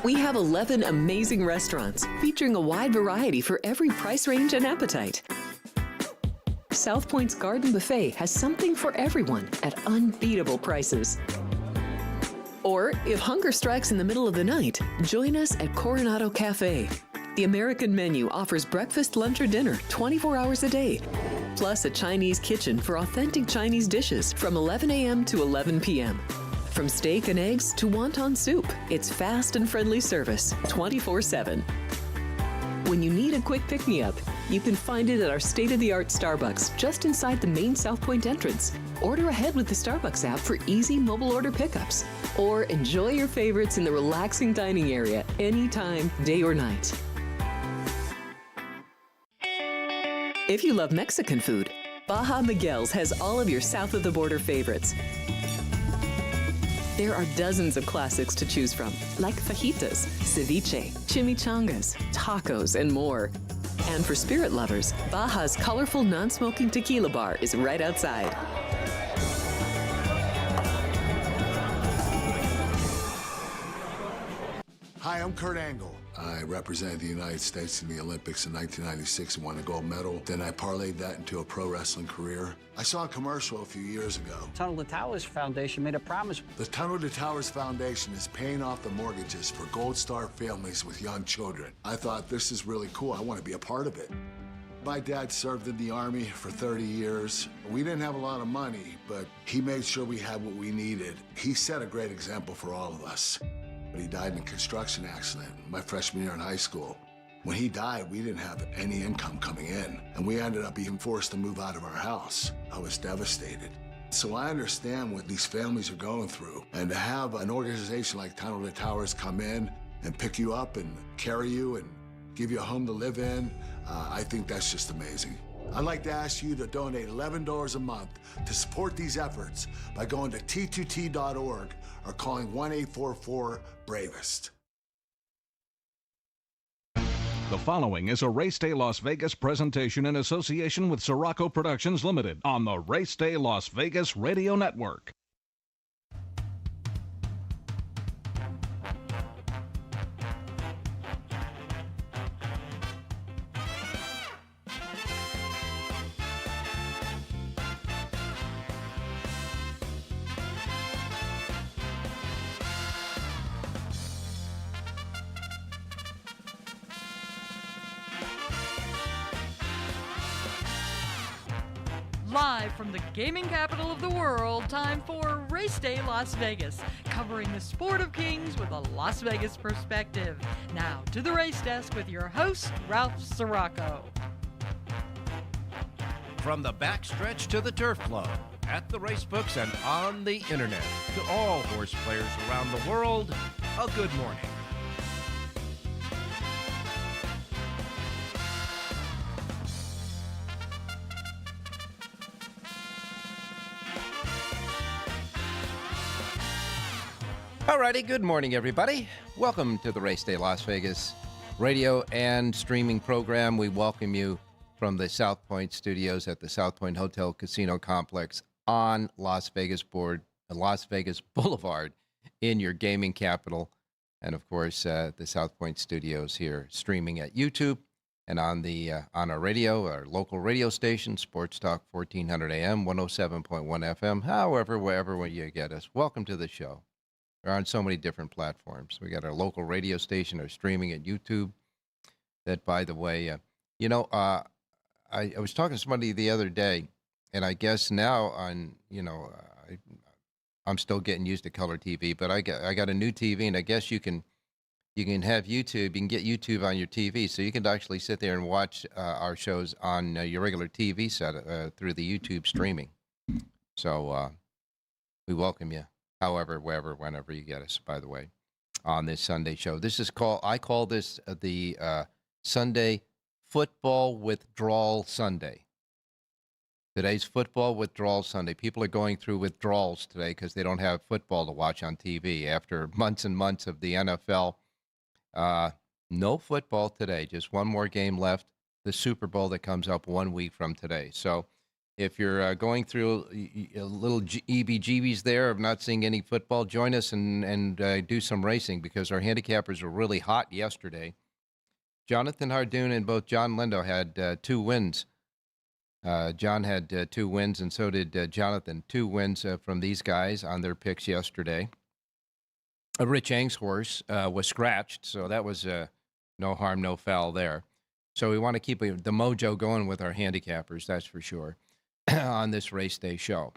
We have 11 amazing restaurants featuring a wide variety for every price range and appetite. South Point's Garden Buffet has something for everyone at unbeatable prices. Or, if hunger strikes in the middle of the night, join us at Coronado Cafe. The American menu offers breakfast, lunch, or dinner 24 hours a day, plus a Chinese kitchen for authentic Chinese dishes from 11 a.m. to 11 p.m. From steak and eggs to wonton soup, it's fast and friendly service 24/7. When you need a quick pick-me-up, you can find it at our state-of-the-art Starbucks just inside the main South Point entrance. Order ahead with the Starbucks app for easy mobile order pickups. Or enjoy your favorites in the relaxing dining area anytime, day or night. If you love Mexican food, Baja Miguel's has all of your south-of-the-border favorites. There are dozens of classics to choose from, like fajitas, ceviche, chimichangas, tacos, and more. And for spirit lovers, Baja's colorful non-smoking tequila bar is right outside. Hi, I'm Kurt Angle. I represented the United States in the Olympics in 1996 and won a gold medal. Then I parlayed that into a pro wrestling career. I saw a commercial a few years ago. Tunnel to Towers Foundation made a promise. The Tunnel to Towers Foundation is paying off the mortgages for Gold Star families with young children. I thought, this is really cool. I want to be a part of it. My dad served in the Army for 30 years. We didn't have a lot of money, but he made sure we had what we needed. He set a great example for all of us. He died in a construction accident my freshman year in high school. When he died, we didn't have any income coming in, and we ended up being forced to move out of our house. I was devastated. So I understand what these families are going through, and to have an organization like Tunnel to Towers come in and pick you up and carry you and give you a home to live in, I think that's just amazing. I'd like to ask you to donate $11 a month to support these efforts by going to t2t.org or calling 1-844-BRAVEST. The following is a Race Day Las Vegas presentation in association with Siraco Productions Limited on the Race Day Las Vegas Radio Network. Live from the gaming capital of the world, time for Race Day Las Vegas, covering the sport of kings with a Las Vegas perspective. Now to the race desk with your host, Ralph Siraco. From the backstretch to the turf club, at the racebooks and on the internet, to all horse players around the world, a good morning. Alrighty, good morning, everybody. Welcome to the Race Day Las Vegas radio and streaming program. We welcome you from the South Point studios at the South Point Hotel Casino Complex on Las Vegas Boulevard in your gaming capital. And of course, the South Point studios here streaming at YouTube and on our radio, our local radio station, Sports Talk 1400 AM, 107.1 FM, however, wherever you get us. Welcome to the show. We're on so many different platforms. We got our local radio station, our streaming at YouTube. That, by the way, I was talking to somebody the other day, and I guess now I'm still getting used to color TV, but I got a new TV, and I guess you can have YouTube. You can get YouTube on your TV, so you can actually sit there and watch our shows on your regular TV set through the YouTube streaming. So we welcome you. However, wherever, whenever you get us, by the way, on this Sunday show. I call this the Sunday Football Withdrawal Sunday. Today's Football Withdrawal Sunday. People are going through withdrawals today because they don't have football to watch on TV after months and months of the NFL. No football today, just one more game left, the Super Bowl that comes up 1 week from today. So If you're going through a little EBGBs there of not seeing any football, join us and do some racing because our handicappers were really hot yesterday. Jonathan Ardun and both John Lindo had 2 wins. John had 2 wins, and so did Jonathan. 2 wins from these guys on their picks yesterday. Rich Ang's horse was scratched, so that was no harm, no foul there. So we want to keep the mojo going with our handicappers, that's for sure, on this race day show.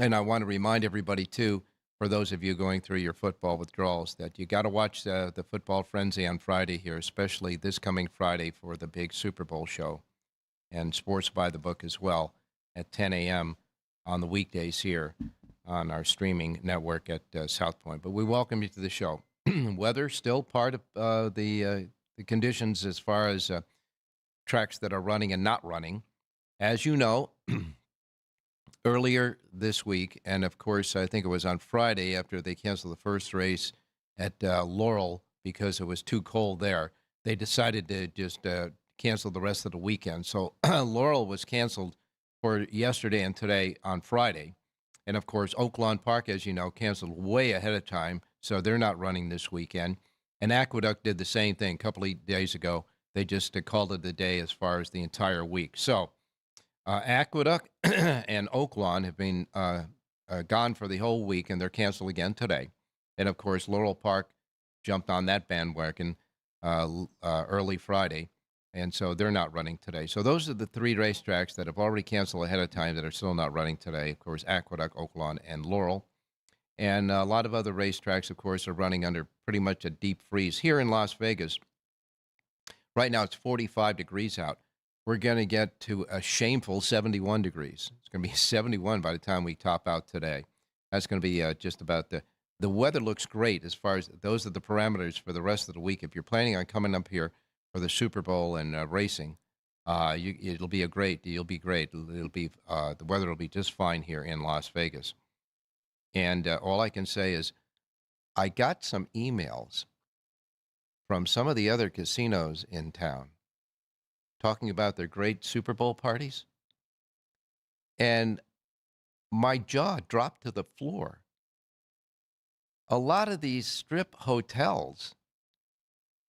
And I want to remind everybody, too, for those of you going through your football withdrawals, that you got to watch the Football Frenzy on Friday here, especially this coming Friday for the big Super Bowl show, and Sports by the Book as well at 10 a.m. on the weekdays here on our streaming network at South Point. But we welcome you to the show. Weather still part of the conditions as far as tracks that are running and not running. As you know, earlier this week, and of course, I think it was on Friday after they canceled the first race at Laurel because it was too cold there, they decided to just cancel the rest of the weekend. So Laurel was canceled for yesterday and today on Friday. And of course, Oaklawn Park, as you know, canceled way ahead of time, so they're not running this weekend. And Aqueduct did the same thing a couple of days ago. They just called it a day as far as the entire week. So Aqueduct and Oaklawn have been gone for the whole week, and they're canceled again today. And of course, Laurel Park jumped on that bandwagon early Friday, and so they're not running today. So those are the 3 racetracks that have already canceled ahead of time that are still not running today. Of course, Aqueduct, Oaklawn, and Laurel. And a lot of other racetracks, of course, are running under pretty much a deep freeze. Here in Las Vegas, right now it's 45 degrees out. We're going to get to a shameful 71 degrees. It's going to be 71 by the time we top out today. That's going to be just about the weather looks great as far as those are the parameters for the rest of the week. If you're planning on coming up here for the Super Bowl and racing, you'll be great. It'll be the weather will be just fine here in Las Vegas. And all I can say is I got some emails from some of the other casinos in town talking about their great Super Bowl parties. And my jaw dropped to the floor. A lot of these strip hotels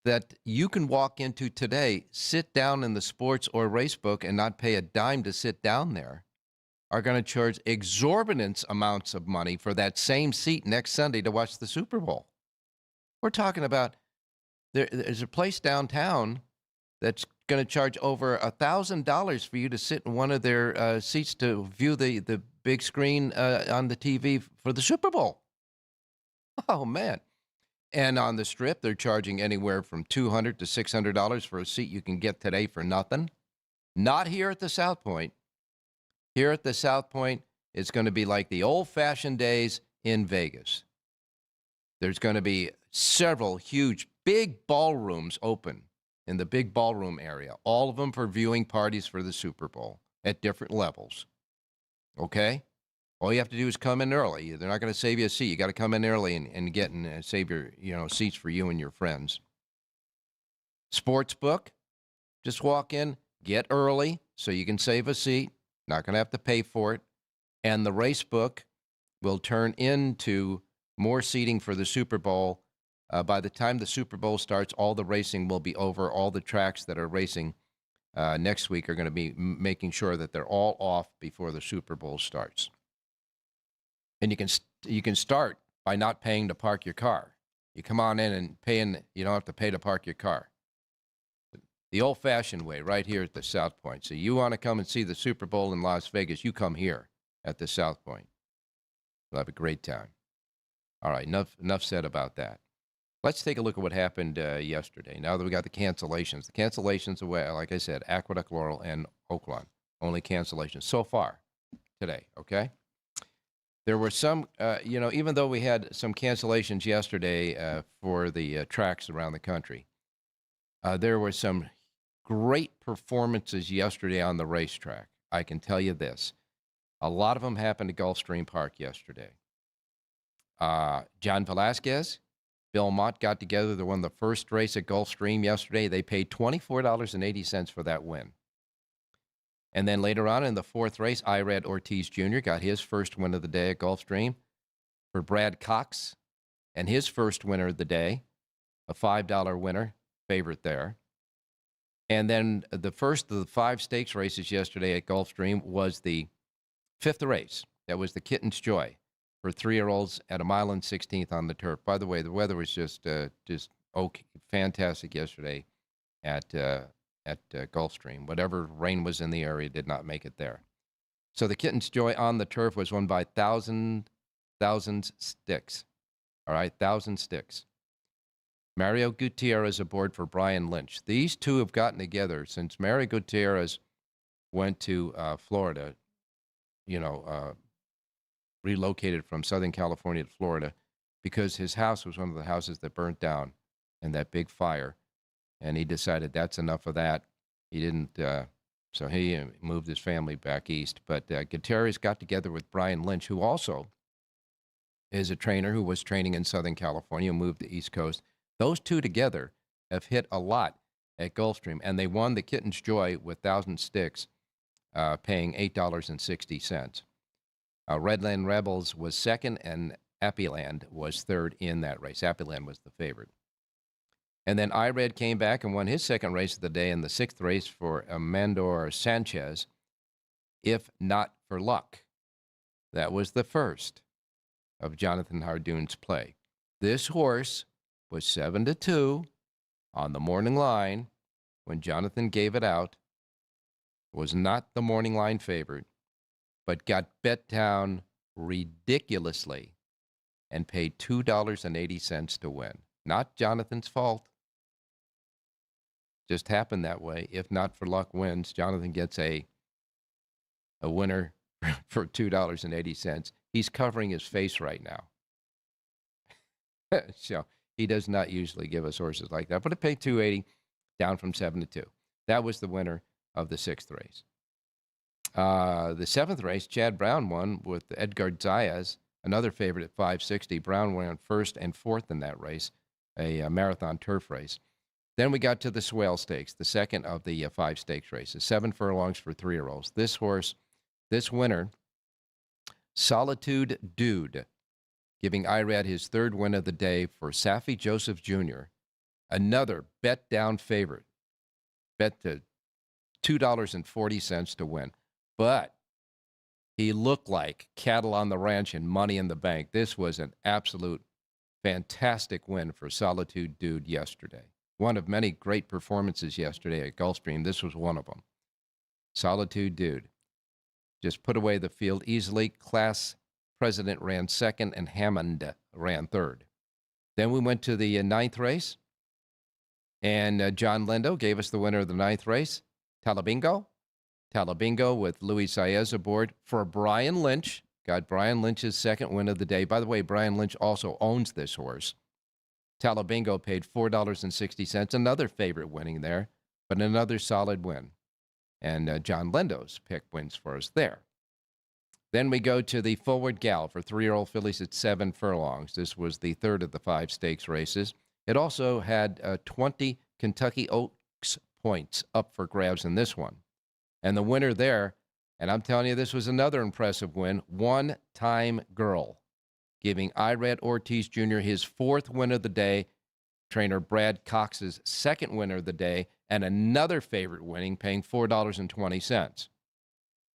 that you can walk into today, sit down in the sports or race book and not pay a dime to sit down there, are going to charge exorbitant amounts of money for that same seat next Sunday to watch the Super Bowl. We're talking about there's a place downtown that's going to charge over $1,000 for you to sit in one of their seats to view the big screen on the TV for the Super Bowl. Oh, man. And on the Strip, they're charging anywhere from $200 to $600 for a seat you can get today for nothing. Not here at the South Point. Here at the South Point, it's going to be like the old-fashioned days in Vegas. There's going to be several huge, big ballrooms open in the big ballroom area, all of them for viewing parties for the Super Bowl at different levels. Okay? All you have to do is come in early. They're not going to save you a seat. You got to come in early and get and save your seats for you and your friends. Sports book, just walk in, get early so you can save a seat. Not going to have to pay for it. And the race book will turn into more seating for the Super Bowl. By the time the Super Bowl starts, all the racing will be over. All the tracks that are racing next week are going to be making sure that they're all off before the Super Bowl starts. And you can start by not paying to park your car. You come on in and pay in. You don't have to pay to park your car. The old-fashioned way, right here at the South Point. So you want to come and see the Super Bowl in Las Vegas, you come here at the South Point. You'll have a great time. All right, enough said about that. Let's take a look at what happened yesterday. Now that we got the cancellations. The cancellations away, like I said, Aqueduct, Laurel, and Oaklawn. Only cancellations so far today, okay? There were some, even though we had some cancellations yesterday for the tracks around the country, there were some great performances yesterday on the racetrack. I can tell you this. A lot of them happened at Gulfstream Park yesterday. John Velasquez, Bill Mott got together. They won the first race at Gulfstream yesterday. They paid $24.80 for that win. And then later on in the fourth race, Irad Ortiz Jr. got his first win of the day at Gulfstream for Brad Cox, and his first winner of the day, a $5 winner, favorite there. And then the first of the 5 stakes races yesterday at Gulfstream was the 5th race. That was the Kitten's Joy for 3-year-olds at 1.16 on the turf. By the way, the weather was just okay, fantastic yesterday at Gulfstream. Whatever rain was in the area did not make it there. So the Kitten's Joy on the turf was won by thousand sticks. All right, 1,000 sticks. Mario Gutierrez aboard for Brian Lynch. These two have gotten together since Mario Gutierrez went to Florida, relocated from Southern California to Florida because his house was one of the houses that burnt down in that big fire. And he decided that's enough of that. He didn't, so he moved his family back east. But Gutierrez got together with Brian Lynch, who also is a trainer who was training in Southern California, moved to the East Coast. Those two together have hit a lot at Gulfstream, and they won the Kitten's Joy with 1,000 sticks, paying $8.60. Redland Rebels was second, and Appyland was third in that race. Appyland was the favorite. And then Irad came back and won his second race of the day in the 6th race for Amandor Sanchez, If Not for Luck. That was the first of Jonathan Ardun's play. This horse was 7-2 on the morning line when Jonathan gave it out, was not the morning line favorite, but got bet down ridiculously and paid $2.80 to win. Not Jonathan's fault. Just happened that way. If Not for Luck wins, Jonathan gets a winner for $2.80. He's covering his face right now. So he does not usually give us horses like that, but it paid $2.80, down from 7-2. That was the winner of the 6th race. The 7th race, Chad Brown won with Edgar Zayas, another favorite at $5.60. Brown went first and fourth in that race, a marathon turf race. Then we got to the Swale Stakes, the second of the 5 stakes races, 7 furlongs for 3-year-olds. This winner, Solitude Dude, giving Irad his 3rd win of the day for Safi Joseph Jr., another bet-down favorite, bet to $2.40 to win. But he looked like cattle on the ranch and money in the bank. This was an absolute fantastic win for Solitude Dude yesterday. One of many great performances yesterday at Gulfstream. This was one of them. Solitude Dude just put away the field easily. Class President ran 2nd, and Hammond ran 3rd. Then we went to the 9th race, and John Lindo gave us the winner of the 9th race, Talabingo. Talabingo with Luis Saez aboard for Brian Lynch. Got Brian Lynch's 2nd win of the day. By the way, Brian Lynch also owns this horse. Talabingo paid $4.60, another favorite winning there, but another solid win. And John Lindo's pick wins for us there. Then we go to the Forward Gal for 3-year-old fillies at 7 furlongs. This was the 3rd of the 5 stakes races. It also had 20 Kentucky Oaks points up for grabs in this one. And the winner there, and I'm telling you, this was another impressive win, One Time Girl, giving Irad Ortiz Jr. his 4th win of the day, trainer Brad Cox's 2nd winner of the day, and another favorite winning, paying $4.20.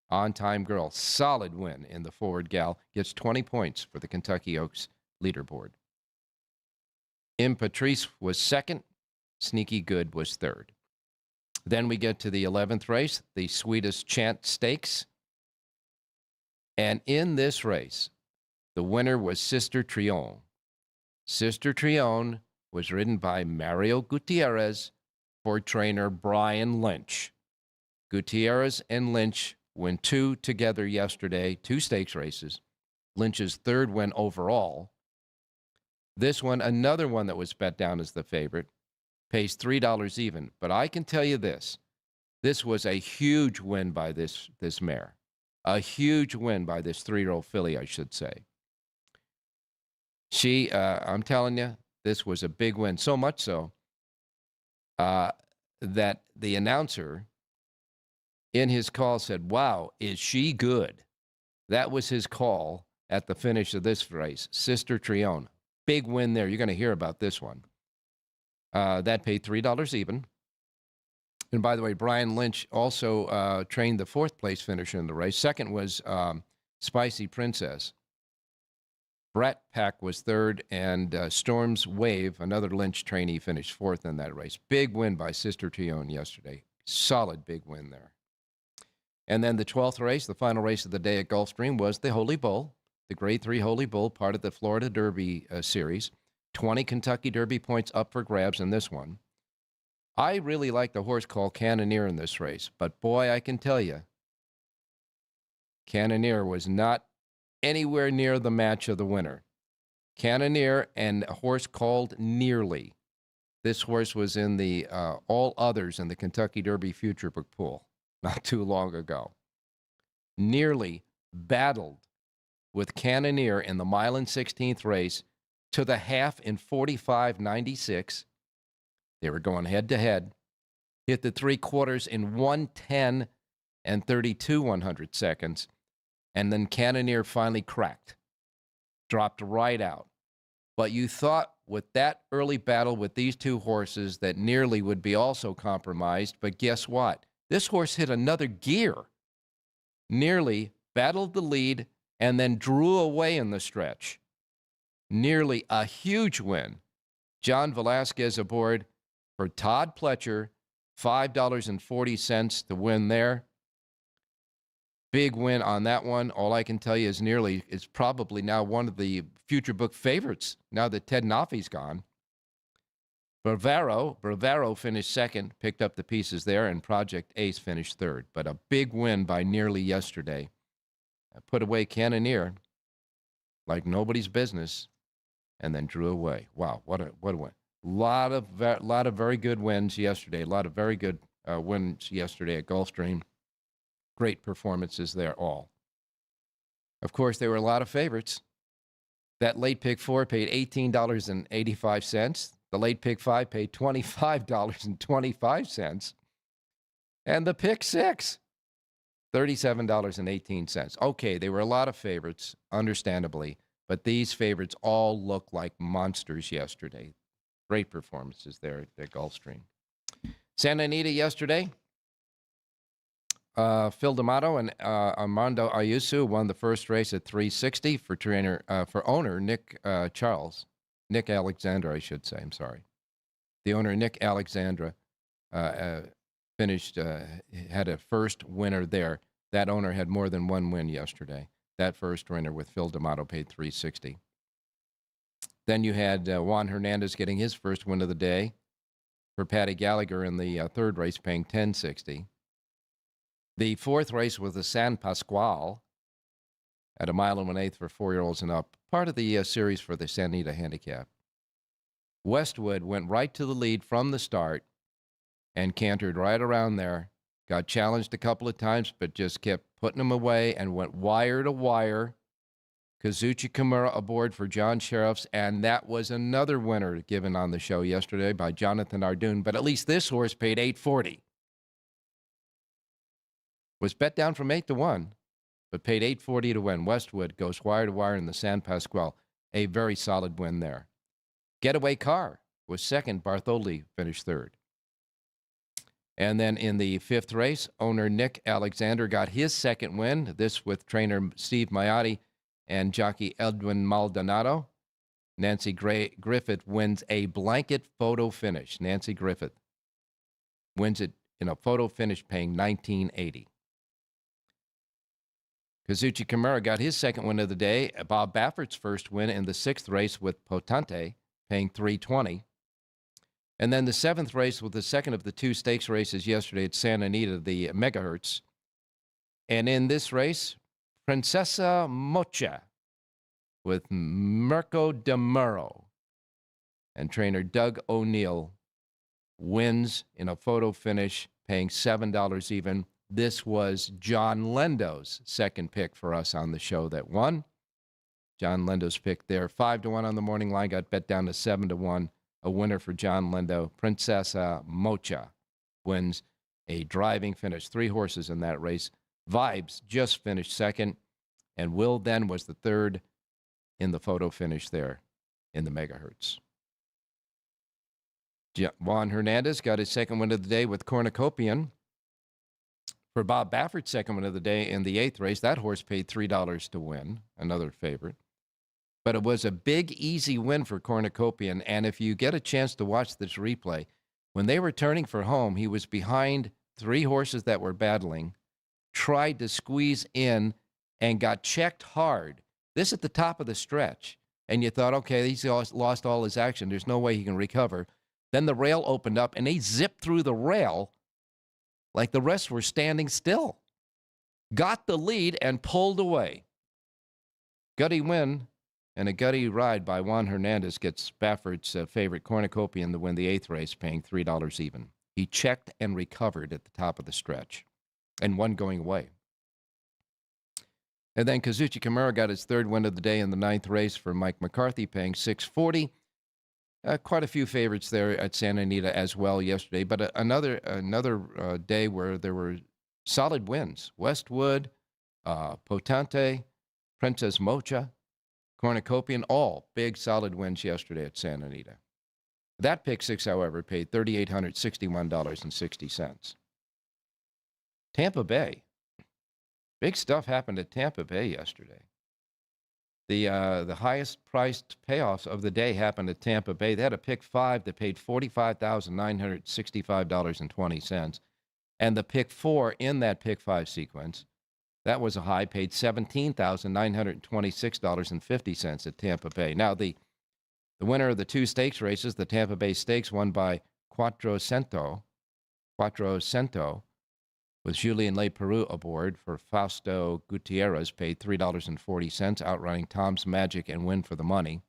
On Time Girl, solid win in the Forward Gal, gets 20 points for the Kentucky Oaks leaderboard. Patrice was 2nd, Sneaky Good was 3rd. Then we get to the 11th race, the Sweetest Chant Stakes. And in this race, the winner was Sister Trion. Sister Trion was ridden by Mario Gutierrez for trainer Brian Lynch. Gutierrez and Lynch went 2 together yesterday, 2 stakes races. Lynch's 3rd win overall. This one, another one that was bet down as the favorite, pays $3 even. But I can tell you this was a huge win by this mare. A huge win by this 3-year-old filly, I should say. She, I'm telling you, this was a big win. So much so that the announcer in his call said, wow, is she good? That was his call at the finish of this race. Sister Trione. Big win there. You're going to hear about this one. That paid $3 even. And by the way, Brian Lynch also trained the fourth place finisher in the race. Second was Spicy Princess. Brat Pack was third, and Storm's Wave, another Lynch trainee, finished fourth in that race. Big win by Sister Trione yesterday. Solid big win there. And then the 12th race, the final race of the day at Gulfstream, was the Holy Bull, the Grade 3 Holy Bull, part of the Florida Derby series. 20 Kentucky Derby points up for grabs in this one. I really like the horse called Cannoneer in this race, but boy, I can tell you, Cannoneer was not anywhere near the match of the winner. Cannoneer and a horse called Nearly. This horse was in the all others in the Kentucky Derby Future Book pool not too long ago. Nearly battled with Cannoneer in the mile and 16th race to the half in 45.96. They were going head to head. Hit the 3/4 in 1:10 and 32 seconds. And then Cannoneer finally cracked. Dropped right out. But you thought with that early battle with these two horses that Nearly would be also compromised. But guess what? This horse hit another gear. Nearly battled the lead and then drew away in the stretch. Nearly a huge win. John Velasquez aboard for Todd Pletcher, $5.40 to win there. Big win on that one. All I can tell you is Nearly is probably now one of the future book favorites now that Ted Naffy's gone. Bravaro finished second, picked up the pieces there, and Project Ace finished third. But a big win by Nearly yesterday. Put away Cannoneer like nobody's business, and then drew away. Wow, what a win! Lot of very good wins yesterday. A lot of very good wins yesterday at Gulfstream. Great performances there all. Of course, there were a lot of favorites. That late pick 4 paid $18.85. The late pick 5 paid $25.25. And the pick 6, $37.18. Okay, there were a lot of favorites, understandably, but these favorites all look like monsters yesterday. Great performances there at Gulfstream. Santa Anita yesterday. Phil D'Amato and Armando Ayuso won the first race at 360 for owner Nick Alexandra, I should say. I'm sorry. The owner, Nick Alexandra, finished, had a first winner there. That owner had more than one win yesterday. That first winner with Phil D'Amato paid $360. Then you had Juan Hernandez getting his first win of the day for Patty Gallagher in the third race, paying $10.60. The fourth race was the San Pasqual at a mile and 1/8 for 4-year-olds and up, part of the series for the Santa Anita Handicap. Westwood went right to the lead from the start and cantered right around there. Got challenged a couple of times, but just kept putting them away and went wire to wire. Kazuchi Kimura aboard for John Sheriffs, and that was another winner given on the show yesterday by Jonathan Ardun, but at least this horse paid $840. Was bet down from 8-1, but paid $840 to win. Westwood goes wire to wire in the San Pasqual. A very solid win there. Getaway Car was second. Bartholdi finished third. And then in the fifth race, owner Nick Alexander got his second win. This with trainer Steve Maiotti and jockey Edwin Maldonado. Nancy Griffith wins a blanket photo finish. Nancy Griffith wins it in a photo finish paying $19.80. Kazuchi Kimura got his second win of the day. Bob Baffert's first win in the sixth race with Potente, paying $320. And then the seventh race was the second of the two stakes races yesterday at Santa Anita, the Megahertz. And in this race, Princesa Mocha with Mirko de Muro and trainer Doug O'Neill wins in a photo finish, paying $7 even. This was John Lendo's second pick for us on the show that won. John Lendo's pick there, 5-1 on the morning line, got bet down to 7-1. A winner for John Lendo. Princesa Mocha wins A driving finish. 3 horses in that race. Vibes just finished second, and Will then was the third in the photo finish there in the megahertz. Juan Hernandez got his second win of the day with Cornucopian. For Bob Baffert's second win of the day in the 8th race, that horse paid $3 to win, another favorite. But it was a big, easy win for Cornucopian, and if you get a chance to watch this replay, when they were turning for home, he was behind 3 horses that were battling, tried to squeeze in, and got checked hard. This at the top of the stretch. And you thought, okay, he's lost all his action. There's no way he can recover. Then the rail opened up, and he zipped through the rail like the rest were standing still. Got the lead and pulled away. Gutty win and a gutty ride by Juan Hernandez gets Baffert's favorite Cornucopian to win the 8th race, paying $3 even. He checked and recovered at the top of the stretch and won going away. And then Kazuchi Kimura got his 3rd win of the day in the 9th race for Mike McCarthy, paying $6.40. Quite a few favorites there at Santa Anita as well yesterday, but another day where there were solid wins. Westwood, Potente, Princess Mocha, Cornucopian, all big solid wins yesterday at Santa Anita. That pick 6, however, paid $3,861.60. Tampa Bay. Big stuff happened at Tampa Bay yesterday. The highest priced payoffs of the day happened at Tampa Bay. They had a pick 5 that paid $45,965.20. And the pick 4 in that pick 5 sequence, that was a high, paid $17,926.50 at Tampa Bay. Now, the winner of the 2 stakes races, the Tampa Bay Stakes, won by Quattrocento, with Julien Leperoux aboard for Fausto Gutierrez, paid $3.40, outrunning Tom's Magic and Win for the Money.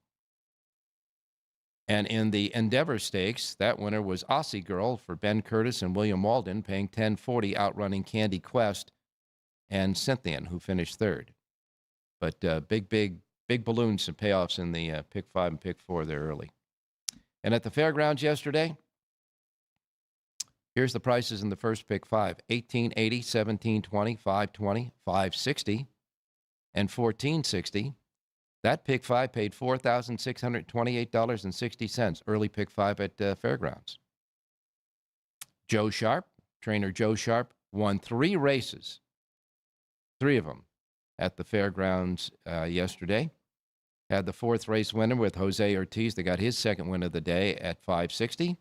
And in the Endeavor Stakes, that winner was Aussie Girl for Ben Curtis and William Walden, paying $10.40, outrunning Candy Quest and Cynthian, who finished 3rd. But big balloons and payoffs in the pick 5 and pick 4 there early. And at the fairgrounds yesterday, here's the prices in the first pick 5. $18.80, $17.20, $5.20, $5.60, and $14.60. That pick 5 paid $4,628.60. Early pick 5 at fairgrounds. Joe Sharp, trainer Joe Sharp, won 3 races. 3 of them at the fairgrounds yesterday. Had the 4th race winner with Jose Ortiz that got his 2nd win of the day at $5.60.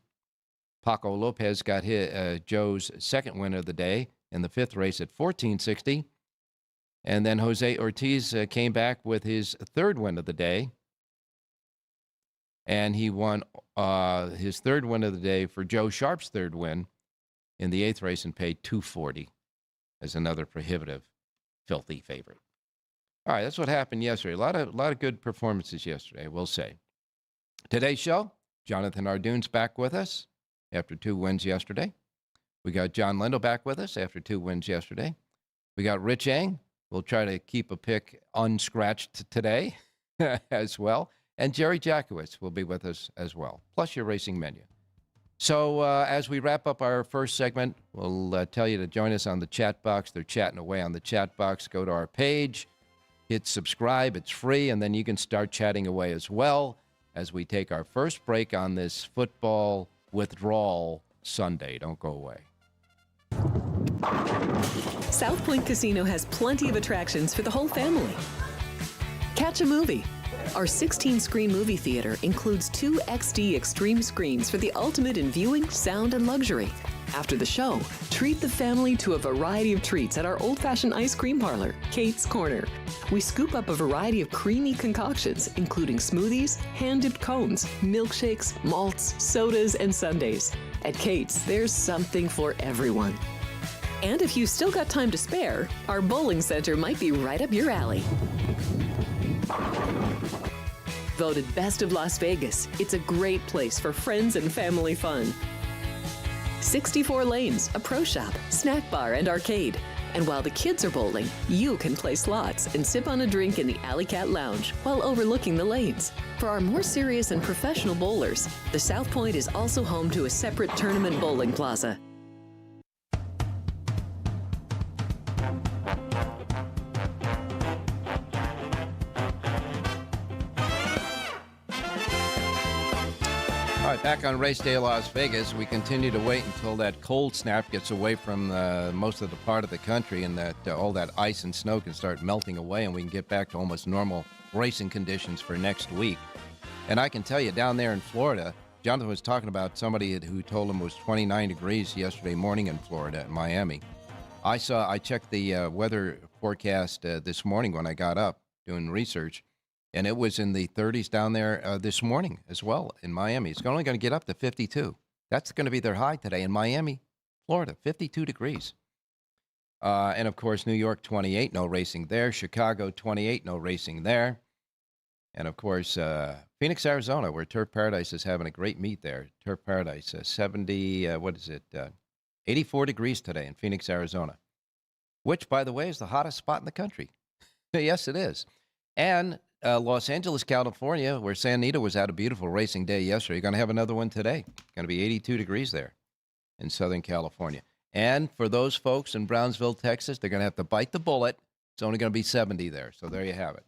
Paco Lopez got Joe's 2nd win of the day in the 5th race at $14.60. And then Jose Ortiz came back with his 3rd win of the day. And he won his 3rd win of the day for Joe Sharp's 3rd win in the 8th race and paid $2.40 as another prohibitive, filthy favorite. All right, that's what happened yesterday. A lot of good performances yesterday, we'll say. Today's show, Jonathan Ardun's back with us after 2 wins yesterday. We got John Lindo back with us after 2 wins yesterday. We got Rich Eng. We'll try to keep a pick unscratched today as well. And Jerry Jacowitz will be with us as well, plus your racing menu. So as we wrap up our first segment, we'll tell you to join us on the chat box. They're chatting away on the chat box. Go to our page, hit subscribe. It's free, and then you can start chatting away as well as we take our first break on this football withdrawal Sunday. Don't go away. South Point Casino has plenty of attractions for the whole family. Catch a movie. Our 16-screen movie theater includes 2 XD Extreme screens for the ultimate in viewing, sound, and luxury. After the show, treat the family to a variety of treats at our old-fashioned ice cream parlor, Kate's Corner. We scoop up a variety of creamy concoctions, including smoothies, hand-dipped cones, milkshakes, malts, sodas, and sundaes. At Kate's, there's something for everyone. And if you've still got time to spare, our bowling center might be right up your alley. Voted Best of Las Vegas, it's a great place for friends and family fun. 64 lanes, a pro shop, snack bar, and arcade. And while the kids are bowling, you can play slots and sip on a drink in the Alley Cat Lounge while overlooking the lanes. For our more serious and professional bowlers, the South Point is also home to a separate tournament bowling plaza. All right, back on Race Day Las Vegas. We continue to wait until that cold snap gets away from most of the part of the country and that all that ice and snow can start melting away and we can get back to almost normal racing conditions for next week. And I can tell you, down there in Florida, Jonathan was talking about somebody who told him it was 29 degrees yesterday morning in Florida, in Miami. I checked the weather forecast this morning when I got up doing research, and it was in the 30s down there this morning as well in Miami. It's only going to get up to 52. That's going to be their high today in Miami, Florida, 52 degrees. And, of course, New York, 28, no racing there. Chicago, 28, no racing there. And, of course, Phoenix, Arizona, where Turf Paradise is having a great meet there. Turf Paradise, 84 degrees today in Phoenix, Arizona, which, by the way, is the hottest spot in the country. Yes, it is. And Los Angeles, California, where Santa Anita was at a beautiful racing day yesterday. You're going to have another one today. Going to be 82 degrees there in Southern California. And for those folks in Brownsville, Texas, they're going to have to bite the bullet. It's only going to be 70 there. So there you have it.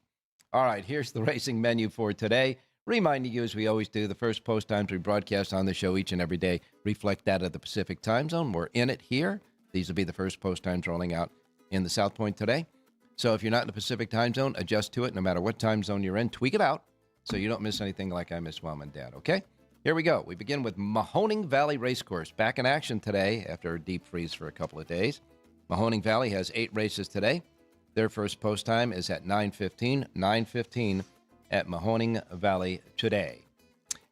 All right, here's the racing menu for today. Reminding you, as we always do, the first post times we broadcast on the show each and every day reflect that of the Pacific time zone. We're in it here. These will be the first post times rolling out in the South Point today. So if you're not in the Pacific time zone, adjust to it no matter what time zone you're in. Tweak it out so you don't miss anything like I miss Mom and Dad, okay? Here we go. We begin with Mahoning Valley Racecourse. Back in action today after a deep freeze for a couple of days. Mahoning Valley has 8 races today. Their first post time is at 9:15 at Mahoning Valley today.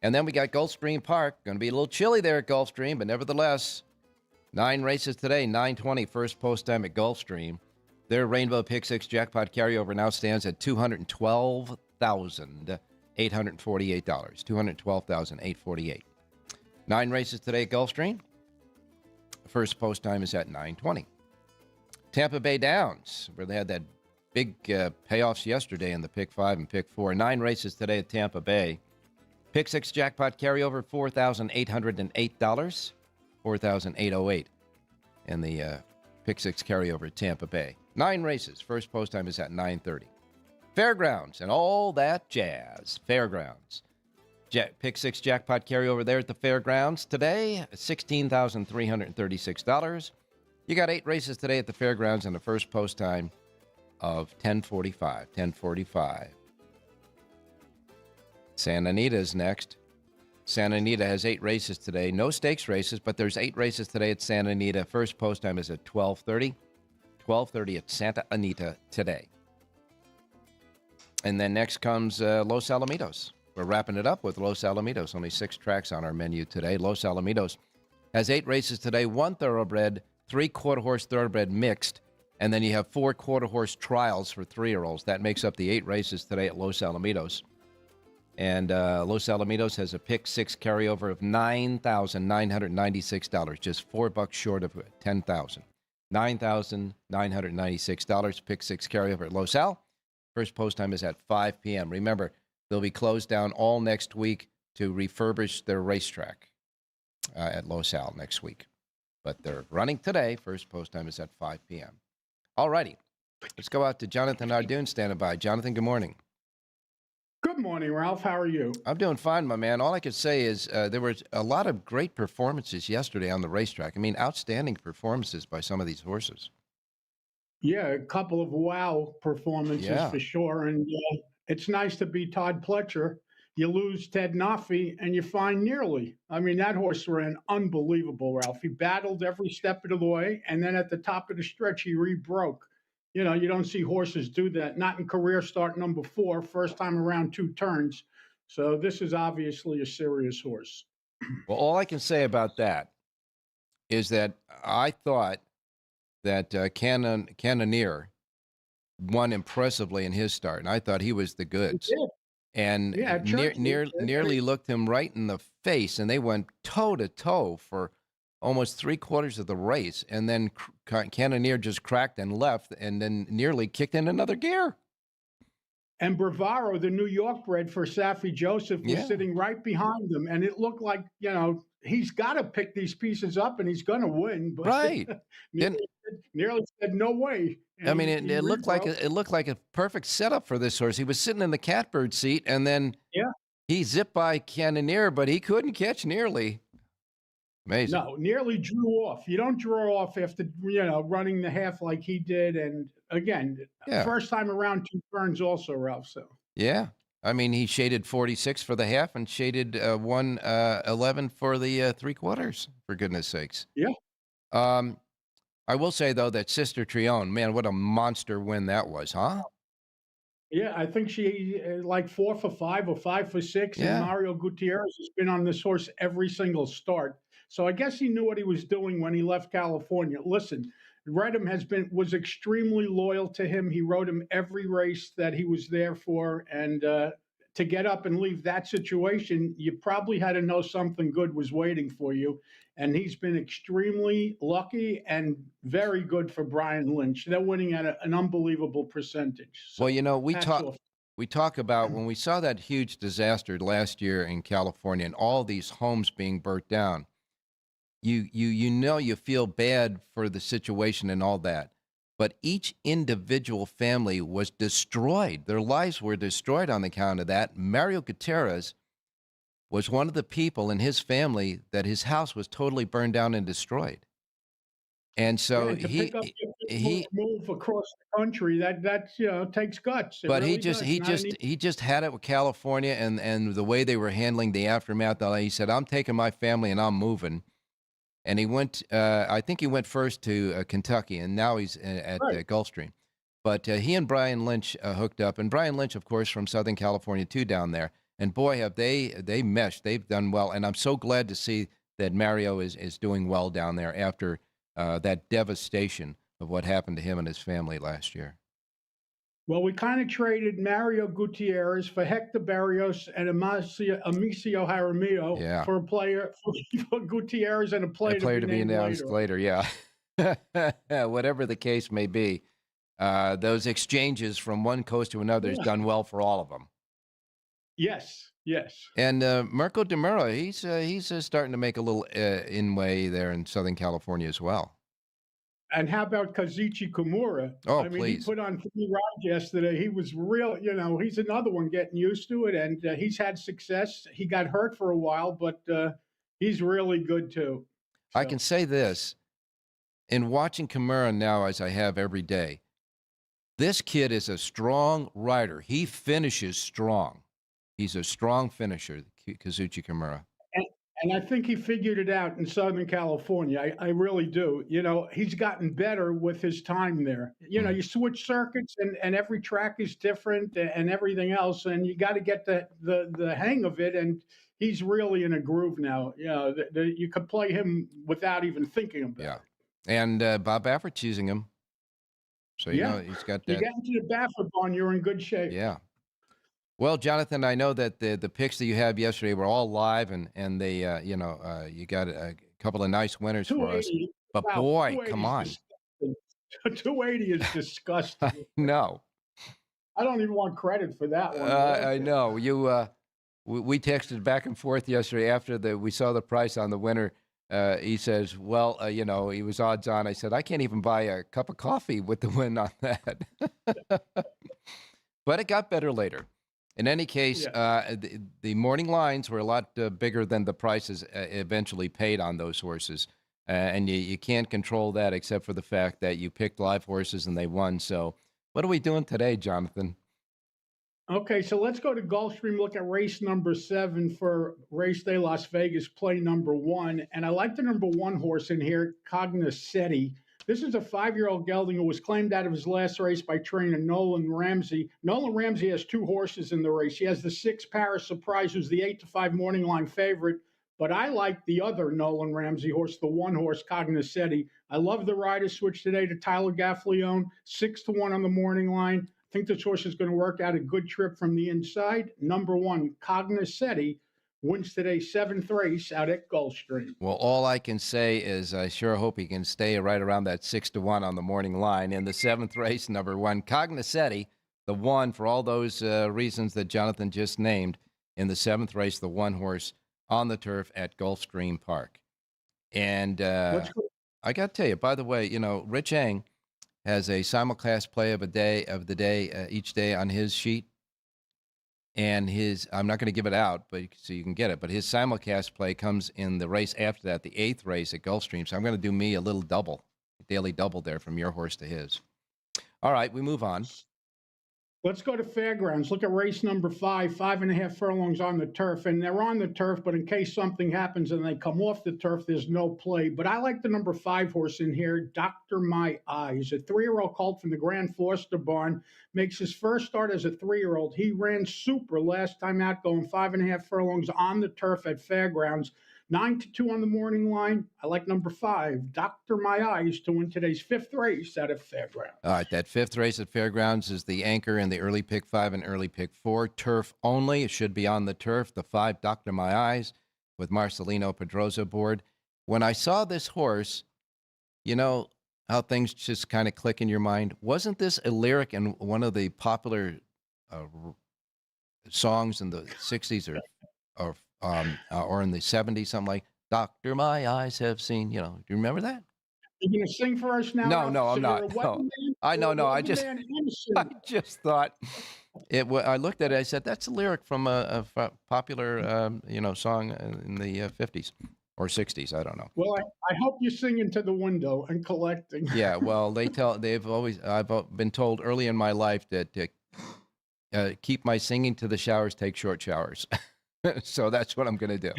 And then we got Gulfstream Park. Going to be a little chilly there at Gulfstream, but nevertheless, 9 races today, 9:20 first post time at Gulfstream. Their Rainbow Pick 6 jackpot carryover now stands at $212,848. $212,848. 9 races today at Gulfstream. First post time is at 9:20. Tampa Bay Downs, where they had that big payoffs yesterday in the Pick 5 and Pick 4. 9 races today at Tampa Bay. Pick 6 jackpot carryover, $4,808. $4,808 in the Pick 6 carryover at Tampa Bay. 9 races. First post time is at 9:30. Fairgrounds and all that jazz. Fairgrounds. Pick 6 jackpot carryover there at the Fairgrounds today, $16,336. You got 8 races today at the Fairgrounds and the first post time of 10:45. 10:45. Santa Anita is next. Santa Anita has 8 races today. No stakes races, but there's 8 races today at Santa Anita. First post time is at 12:30. 12:30 at Santa Anita today. And then next comes Los Alamitos. We're wrapping it up with Los Alamitos. Only 6 tracks on our menu today. Los Alamitos has 8 races today, 1 thoroughbred, 3 quarter-horse thoroughbred mixed, and then you have 4 quarter-horse trials for 3-year-olds. That makes up the 8 races today at Los Alamitos. And Los Alamitos has a Pick 6 carryover of $9,996, just $4 short of $10,000. $9,996, Pick 6 carryover at Los Al. First post time is at 5 p.m. Remember, they'll be closed down all next week to refurbish their racetrack at Los Al next week. But they're running today. First post time is at 5 p.m. All righty. Let's go out to Jonathan Ardun standing by. Jonathan, good morning. Good morning, Ralph. How are you? I'm doing fine, my man. All I could say is there was a lot of great performances yesterday on the racetrack. I mean, outstanding performances by some of these horses. Yeah, a couple of wow performances for sure. And it's nice to be Todd Pletcher. You lose Ted Naffy and you find Nearly. I mean, that horse ran unbelievable, Ralph. He battled every step of the way. And then at the top of the stretch, he rebroke. You know, you don't see horses do that. Not in career start number 4, first time around 2 turns. So this is obviously a serious horse. Well, all I can say about that is that I thought that Cannoneer won impressively in his start, and I thought he was the goods. And Nearly looked him right in the face, and they went toe-to-toe for almost 3/4 of the race, and then Cannoneer just cracked and left, and then Nearly kicked in another gear. And Bravaro, the New York bred for Safi Joseph, was sitting right behind them, and it looked like, you know, he's got to pick these pieces up, and he's going to win. But right. Nearly nearly said no way. I And mean, he it looked like rebroke. it looked like a perfect setup for this horse. He was sitting in the catbird seat, and then Yeah. he zipped by Cannoneer, but he couldn't catch Nearly. Amazing. No, nearly drew off. You don't draw off after running the half like he did. And again, Yeah. first time around 2 turns also, Ralph. So Yeah. I mean, he shaded 46 for the half and shaded 111 for the 3/4, for goodness sakes. yeah, I will say, though, that Sister Trione, man, what a monster win that was, huh? yeah. I think she like 4 for 5 or 5 for 6. Yeah. And Mario Gutierrez has been on this horse every single start. So I guess he knew what he was doing when he left California. Listen, Redham was extremely loyal to him. He rode him every race that he was there for, and to get up and leave that situation, you probably had to know something good was waiting for you. And he's been extremely lucky and very good for Brian Lynch. They're winning at an unbelievable percentage. So, Well, we hats talk off. we talk about when we saw that huge disaster last year in California and all these homes being burnt down. You feel bad for the situation and all that, but each individual family was destroyed. Their lives were destroyed on account of that. Mario Gutierrez was one of the people in his family that his house was totally burned down and destroyed. And so Yeah, to pick up your move across the country, that takes guts. It but really does. he just had it with California and the way they were handling the aftermath. He said, "I'm taking my family and I'm moving." And he went, I think he went first to Kentucky, and now he's at Gulfstream. But he and Brian Lynch hooked up, and Brian Lynch, of course, from Southern California too, down there. And boy, have they meshed. They've done well, and I'm so glad to see that Mario is doing well down there after that devastation of what happened to him and his family last year. Well, we kind of traded Mario Gutierrez for Hector Barrios and Amicio Jaramillo for a player for Gutierrez and a player to be announced later. Yeah, whatever the case may be, those exchanges from one coast to another has done well for all of them. Yes. And Mirko Demura, he's starting to make a little inway there in Southern California as well. And how about Kazuchi Kimura? Oh, I mean, please. He put on 3 rides yesterday. He was real, he's another one getting used to it, and he's had success. He got hurt for a while, but he's really good too. So. I can say this, in watching Kimura now as I have every day, this kid is a strong rider. He finishes strong. He's a strong finisher, Kazuchi Kimura. And I think he figured it out in Southern California. I really do. He's gotten better with his time there. You switch circuits and every track is different and everything else. And you got to get the hang of it. And he's really in a groove now. You could play him without even thinking about it. Yeah. And Bob Baffert's using him. So, he's got that. You get into the Baffert barn, you're in good shape. Yeah. Well, Jonathan, I know that the picks that you had yesterday were all live, and they, you got a couple of nice winners for us. But boy, come on, 280 is disgusting. No, I don't even want credit for that one. I know you. We texted back and forth yesterday after we saw the price on the winner. He says, "Well, he was odds on." I said, "I can't even buy a cup of coffee with the win on that." But it got better later. In any case, the morning lines were a lot bigger than the prices eventually paid on those horses. And you can't control that except for the fact that you picked live horses and they won. So what are we doing today, Jonathan? Okay, so let's go to Gulfstream, look at race number 7 for Race Day Las Vegas, play number 1. And I like the number 1 horse in here, Cognoscetti. This is a 5-year-old gelding who was claimed out of his last race by trainer Nolan Ramsey. Nolan Ramsey has 2 horses in the race. He has the 6 Paris Surprise, who's the 8-5 morning line favorite. But I like the other Nolan Ramsey horse, the 1 horse, Cognoscetti. I love the rider switch today to Tyler Gaffalione, 6-1 on the morning line. I think this horse is going to work out a good trip from the inside. Number 1, Cognoscetti, wins today's 7th race out at Gulfstream. Well, all I can say is I sure hope he can stay right around that 6-1 on the morning line. In the 7th race, number 1, Cognoscetti, the 1 for all those reasons that Jonathan just named. In the 7th race, the 1 horse on the turf at Gulfstream Park. And I got to tell you, by the way, Rich Eng has a simulcast play of the day each day on his sheet. And I'm not going to give it out, but so you can get it. But his simulcast play comes in the race after that, the 8th race at Gulfstream. So I'm going to do me a little daily double there from your horse to his. All right, we move on. Let's go to Fairgrounds. Look at race number 5, 5.5 furlongs on the turf. And they're on the turf, but in case something happens and they come off the turf, there's no play. But I like the number 5 horse in here, Dr. My Eyes. A 3-year-old colt from the Grand Foster barn. Makes his first start as a 3-year-old. He ran super last time out, going 5.5 furlongs on the turf at Fairgrounds. 9-2 on the morning line. I like number 5, Dr. My Eyes, to win today's 5th race at Fairgrounds. All right, that 5th race at Fairgrounds is the anchor in the early pick 5 and early pick 4. Turf only. It should be on the turf. The 5, Dr. My Eyes, with Marcelino Pedroza aboard. When I saw this horse, you know how things just kind of click in your mind? Wasn't this a lyric in one of the popular songs in the 60s or in the 70s, something like, Dr. My Eyes have seen, do you remember that? You're going to sing for us now? No, I'm not. No. I just thought I looked at it. I said, that's a lyric from a popular, song in the 50s or 60s. I don't know. Well, I hope you're singing to the window and collecting. Yeah. Well, I've been told early in my life that keep my singing to the showers, take short showers. So that's what I'm going to do.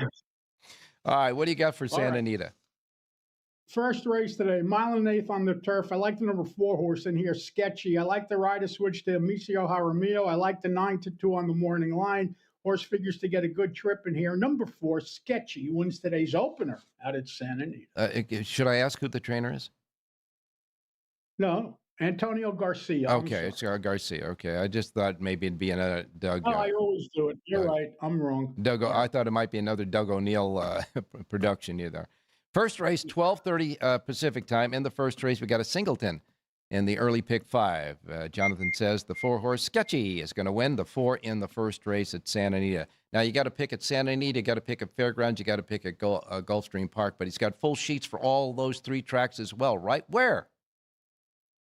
All right. What do you got for Santa Anita? First race today, 1.125 on the turf. I like the number 4 horse in here, Sketchy. I like the rider switch to Amicio Jaramillo. I like the 9-2 on the morning line. Horse figures to get a good trip in here. Number 4, Sketchy, wins today's opener out at Santa Anita. Should I ask who the trainer is? No, Antonio Garcia. Okay, it's Garcia. Okay, I just thought maybe it'd be another Doug. Oh, I always do it. You're right. I'm wrong. Doug. Yeah. I thought it might be another Doug O'Neill production either. First race, 12:30 Pacific time. In the first race, we got a singleton in the early pick 5. Jonathan says the 4 horse Sketchy is going to win the 4 in the first race at Santa Anita. Now you got to pick at Santa Anita, you got to pick at Fairgrounds, you got to pick at Gulfstream Park, but he's got full sheets for all those 3 tracks as well, right? Where?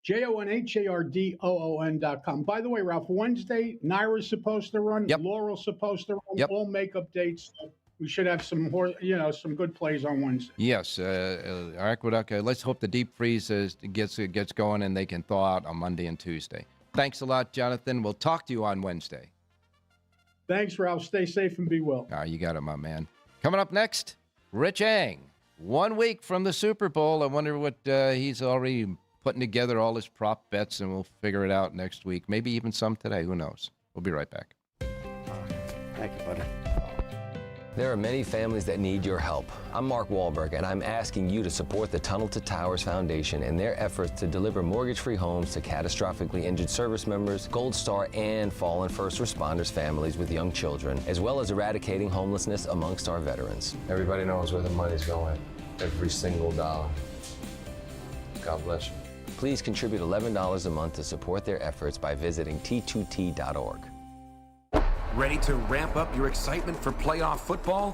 JONHARDOON.com. By the way, Ralph, Wednesday, Naira's supposed to run. Yep. Laurel's supposed to run. Yep. All makeup dates. We should have some good plays on Wednesday. Yes, Aqueduct. Let's hope the deep freeze gets going and they can thaw out on Monday and Tuesday. Thanks a lot, Jonathan. We'll talk to you on Wednesday. Thanks, Ralph. Stay safe and be well. You got it, my man. Coming up next, Rich Eng. 1 week from the Super Bowl. I wonder what he's already putting together, all his prop bets, and we'll figure it out next week. Maybe even some today. Who knows? We'll be right back. Thank you, buddy. There are many families that need your help. I'm Mark Wahlberg, and I'm asking you to support the Tunnel to Towers Foundation in their efforts to deliver mortgage-free homes to catastrophically injured service members, Gold Star, and fallen first responders families with young children, as well as eradicating homelessness amongst our veterans. Everybody knows where the money's going. Every single dollar. God bless you. Please contribute $11 a month to support their efforts by visiting t2t.org. Ready to ramp up your excitement for playoff football?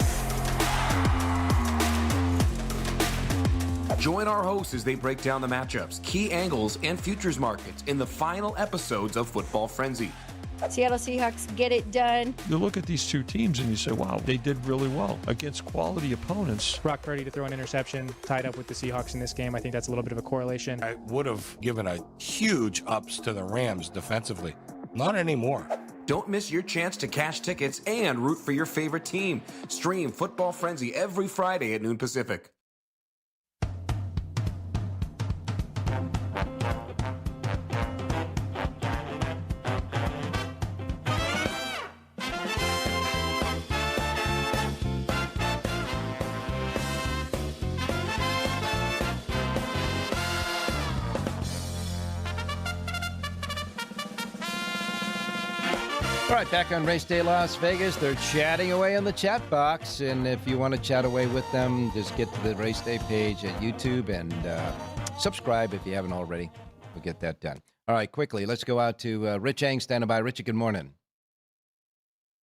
Join our hosts as they break down the matchups, key angles, and futures markets in the final episodes of Football Frenzy. Seattle Seahawks get it done. You look at these 2 teams and you say, wow, they did really well against quality opponents. Brock Purdy to throw an interception tied up with the Seahawks in this game. I think that's a little bit of a correlation. I would have given a huge ups to the Rams defensively. Not anymore. Don't miss your chance to cash tickets and root for your favorite team. Stream Football Frenzy every Friday at noon Pacific. All right, back on Race Day Las Vegas. They're chatting away in the chat box, and if you want to chat away with them, just get to the Race Day page at YouTube and subscribe if you haven't already. We'll get that done. All right, quickly, let's go out to Rich Eng standing by. Richie, good morning.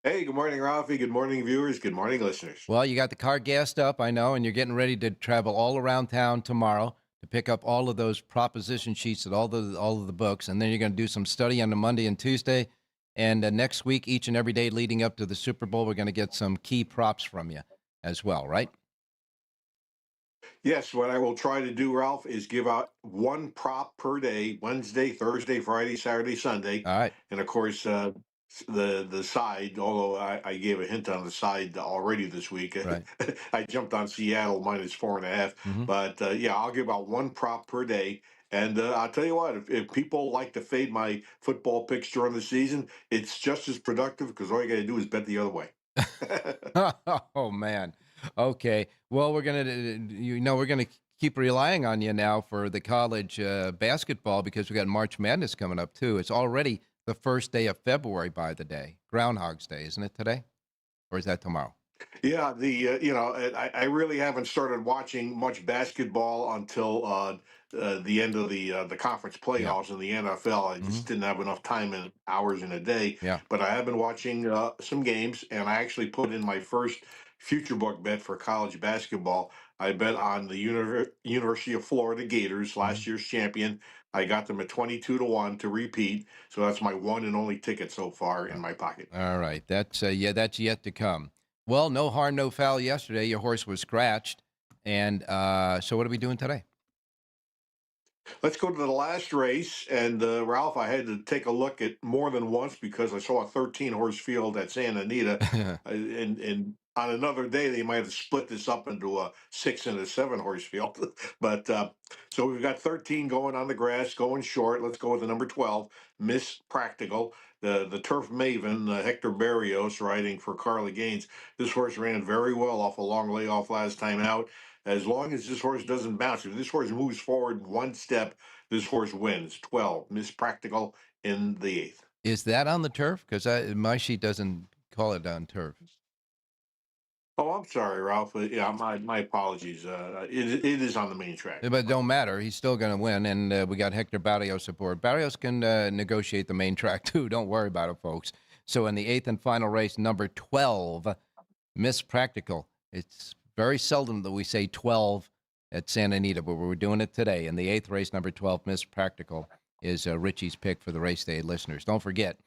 Hey, good morning, Ralphie. Good morning, viewers. Good morning, listeners. Well, you got the car gassed up, I know, and you're getting ready to travel all around town tomorrow to pick up all of those proposition sheets at all of the books, and then you're going to do some study on the Monday and Tuesday. And next week, each and every day leading up to the Super Bowl, we're going to get some key props from you as well, right? Yes, what I will try to do, Ralph, is give out one prop per day: Wednesday, Thursday, Friday, Saturday, Sunday. All right. And of course, the side. Although I gave a hint on the side already this week. Right. I jumped on Seattle -4.5. But yeah, I'll give out one prop per day. And I'll tell you what, if people like to fade my football picks during the season, it's just as productive because all you got to do is bet the other way. Oh, man. Okay. Well, we're gonna keep relying on you now for the college basketball because we got March Madness coming up too. It's already the first day of February by the day, Groundhog's Day, isn't it today, or is that tomorrow? Yeah, I really haven't started watching much basketball until the end of the conference playoffs in the NFL. I just didn't have enough time and hours in a day. Yeah. But I have been watching some games, and I actually put in my first future book bet for college basketball. I bet on the University of Florida Gators, last year's champion. I got them at 22-1 to repeat. So that's my one and only ticket so far in my pocket. All right. That's yet to come. Well, no harm, no foul yesterday. Your horse was scratched. And so what are we doing today? Let's go to the last race. And, Ralph, I had to take a look at more than once because I saw a 13-horse field at Santa Anita. And on another day, they might have split this up into a 6 and a 7-horse field. But so we've got 13 going on the grass, going short. Let's go with the number 12, Miss Practical. The turf maven, Hector Barrios, riding for Carly Gaines. This horse ran very well off a long layoff last time out. As long as this horse doesn't bounce, if this horse moves forward one step, this horse wins. 12, Miss Practical in the 8th. Is that on the turf? Because my sheet doesn't call it on turf. Oh, I'm sorry, Ralph. Yeah, my apologies. It is on the main track. But it don't matter. He's still going to win, and we got Hector Barrios aboard. Barrios can negotiate the main track, too. Don't worry about it, folks. So in the 8th and final race, number 12, Miss Practical. It's very seldom that we say 12 at Santa Anita, but we're doing it today. In the 8th race, number 12, Miss Practical, is Richie's pick for the race day listeners. Don't forget,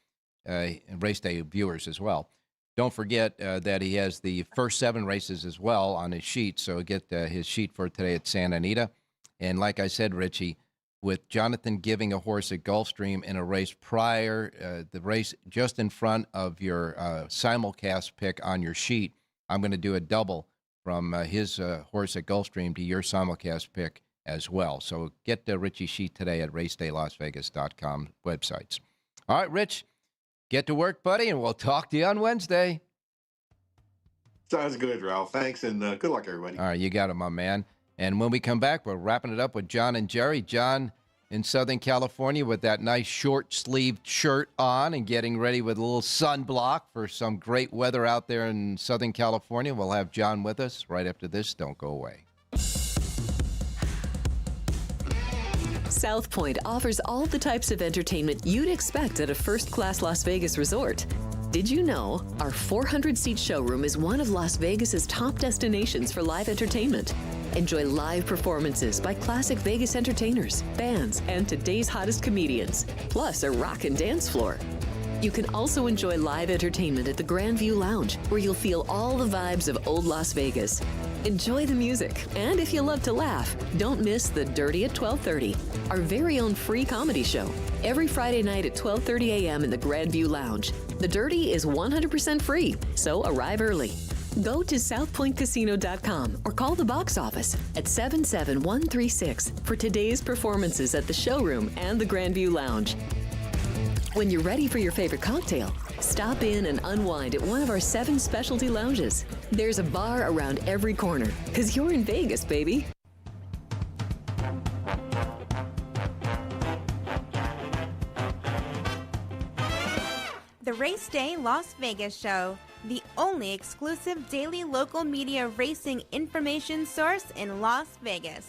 race day viewers as well. Don't forget that he has the first 7 races as well on his sheet, so get his sheet for today at Santa Anita. And like I said, Richie, with Jonathan giving a horse at Gulfstream in a race prior, the race just in front of your simulcast pick on your sheet, I'm going to do a double from his horse at Gulfstream to your simulcast pick as well. So get the Richie sheet today at racedaylasvegas.com websites. All right, Rich. Get to work, buddy, and we'll talk to you on Wednesday. Sounds good, Ralph. Thanks, and good luck, everybody. All right, you got it, my man. And when we come back, we're wrapping it up with John and Jerry. John in Southern California with that nice short-sleeved shirt on and getting ready with a little sunblock for some great weather out there in Southern California. We'll have John with us right after this. Don't go away. South Point offers all the types of entertainment you'd expect at a first-class Las Vegas resort. Did you know our 400-seat showroom is one of Las Vegas's top destinations for live entertainment? Enjoy live performances by classic Vegas entertainers, bands, and today's hottest comedians, plus a rock and dance floor. You can also enjoy live entertainment at the Grand View Lounge, where you'll feel all the vibes of old Las Vegas. Enjoy the music, and if you love to laugh, don't miss The Dirty at 12:30, our very own free comedy show, every Friday night at 12:30 a.m. in the Grand View Lounge. The Dirty is 100% free, so arrive early. Go to southpointcasino.com or call the box office at 77136 for today's performances at the showroom and the Grand View Lounge. When you're ready for your favorite cocktail, stop in and unwind at one of our 7 specialty lounges. There's a bar around every corner, because you're in Vegas, baby. The Race Day Las Vegas Show, the only exclusive daily local media racing information source in Las Vegas.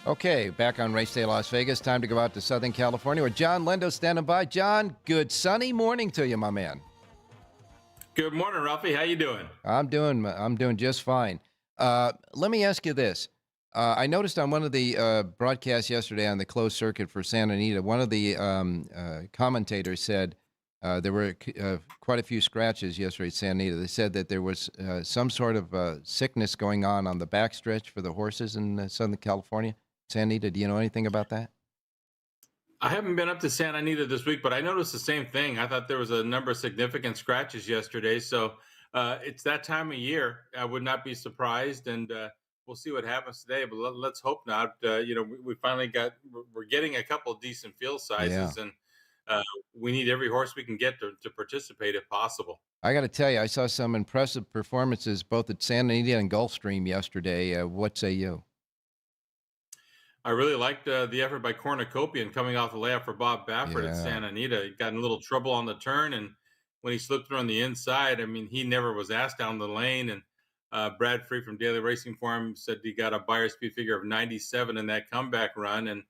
Okay, back on Race Day Las Vegas. Time to go out to Southern California with John Lindo standing by. John, good sunny morning to you, my man. Good morning, Ralphie. How you doing? I'm doing just fine. Let me ask you this. I noticed on one of the broadcasts yesterday on the closed circuit for Santa Anita, one of the commentators said there were quite a few scratches yesterday at Santa Anita. They said that there was some sort of sickness going on the backstretch for the horses in Southern California. Santa Anita, do you know anything about that? I haven't been up to Santa Anita this week, but I noticed the same thing. I thought there was a number of significant scratches yesterday. So it's that time of year. I would not be surprised, and we'll see what happens today. But let's hope not. We finally we're getting a couple of decent field sizes, and we need every horse we can get to participate if possible. I got to tell you, I saw some impressive performances both at Santa Anita and Gulfstream yesterday. What say you? I really liked the effort by Cornucopian coming off the layoff for Bob Baffert at Santa Anita. He got in a little trouble on the turn, and when he slipped through on the inside, I mean, he never was asked down the lane. And Brad Free from Daily Racing Form said he got a buyer speed figure of 97 in that comeback run. And